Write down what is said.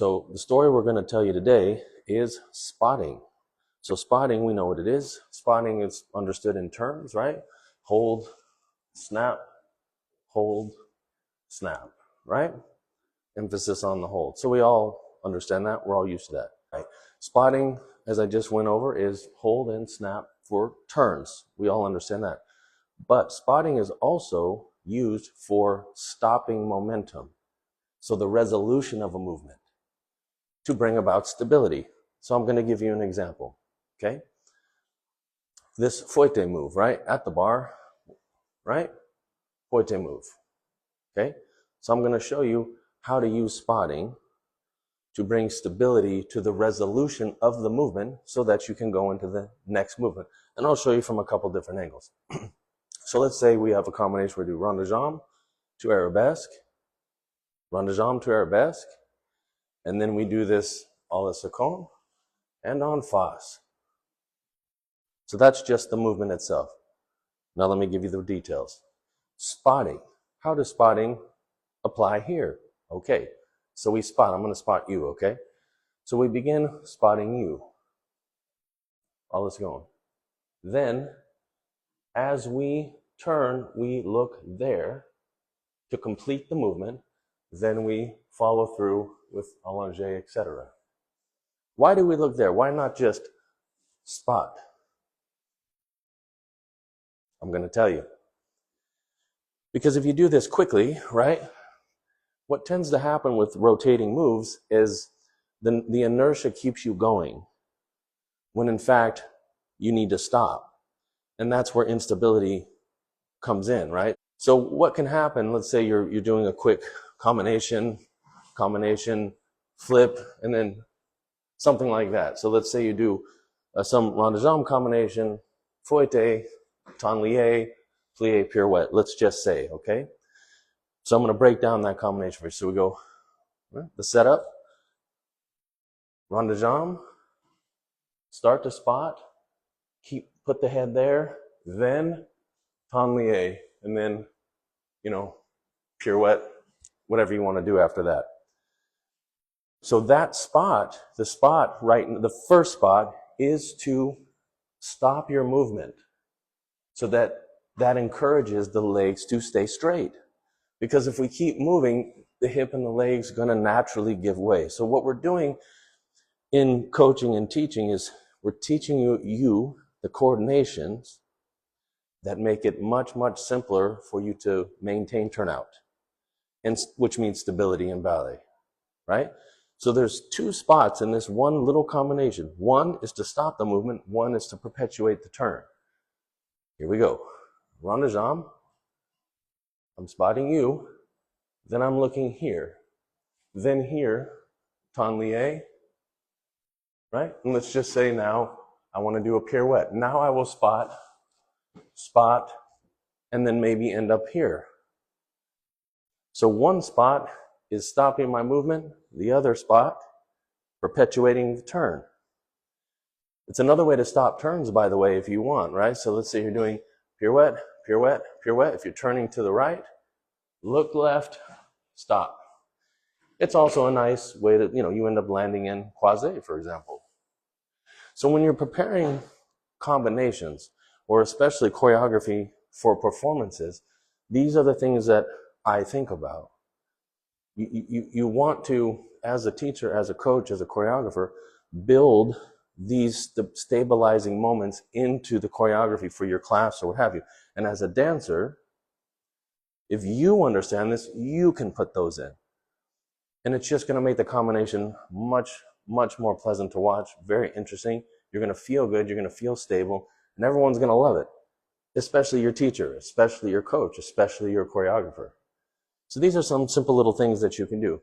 So the story we're going to tell you today is spotting. So spotting, we know what it is. Spotting is understood in terms, right? Hold, snap, hold, snap, right? Emphasis on the hold. So we all understand that. We're all used to that, right? Spotting, as I just went over, is hold and snap for turns. We all understand that. But spotting is also used for stopping momentum. So the resolution of a movement to bring about stability. So I'm going to give you an example, okay? This fouette move, right? At the bar, right? Fouette move, okay? So I'm going to show you how to use spotting to bring stability to the resolution of the movement so that you can go into the next movement. And I'll show you from a couple different angles. So let's say we have a combination where we do rond de jambe to arabesque, rond de jambe to arabesque, and then we do this à la seconde and en face. So that's just the movement itself. Now let me give you the details. Spotting. How does spotting apply here? Okay, so we spot. I'm going to spot you, okay? So we begin spotting you. À la seconde. Then, as we turn, we look there to complete the movement. Then we follow through with allongé, etc. Why do we look there? Why not just spot? I'm going to tell you. Because if you do this quickly, right, what tends to happen with rotating moves is the inertia keeps you going, when in fact you need to stop. And that's where instability comes in, right? So what can happen, let's say you're doing a quick combination, flip, and then something like that. So let's say you do some rond de jambe combination, fouette, tablier, plie, pirouette. Let's just say, okay? So I'm going to break down that combination for you. So we go, the setup, rond de jambe, start to spot, put the head there, then tablier, and then, pirouette, whatever you want to do after that. So that spot, the first spot is to stop your movement so that encourages the legs to stay straight. Because if we keep moving, the hip and the legs are going to naturally give way. So what we're doing in coaching and teaching is we're teaching you the coordinations that make it much, much simpler for you to maintain turnout, and which means stability in ballet, right? So there's two spots in this one little combination. One is to stop the movement. One is to perpetuate the turn. Here we go. Rond de jambe. I'm spotting you. Then I'm looking here. Then here, tablier, right? And let's just say now I want to do a pirouette. Now I will spot, and then maybe end up here. So one spot is stopping my movement, the other spot perpetuating the turn. It's another way to stop turns, by the way, if you want, right? So let's say you're doing pirouette, pirouette, pirouette. If you're turning to the right, look left, stop. It's also a nice way to, you end up landing in croisé, for example. So when you're preparing combinations, or especially choreography for performances, these are the things that I think about. You want to, as a teacher, as a coach, as a choreographer, build these stabilizing moments into the choreography for your class or what have you. And as a dancer, if you understand this, you can put those in. And it's just going to make the combination much, much more pleasant to watch, very interesting. You're going to feel good, you're going to feel stable, and everyone's going to love it, especially your teacher, especially your coach, especially your choreographer. So these are some simple little things that you can do.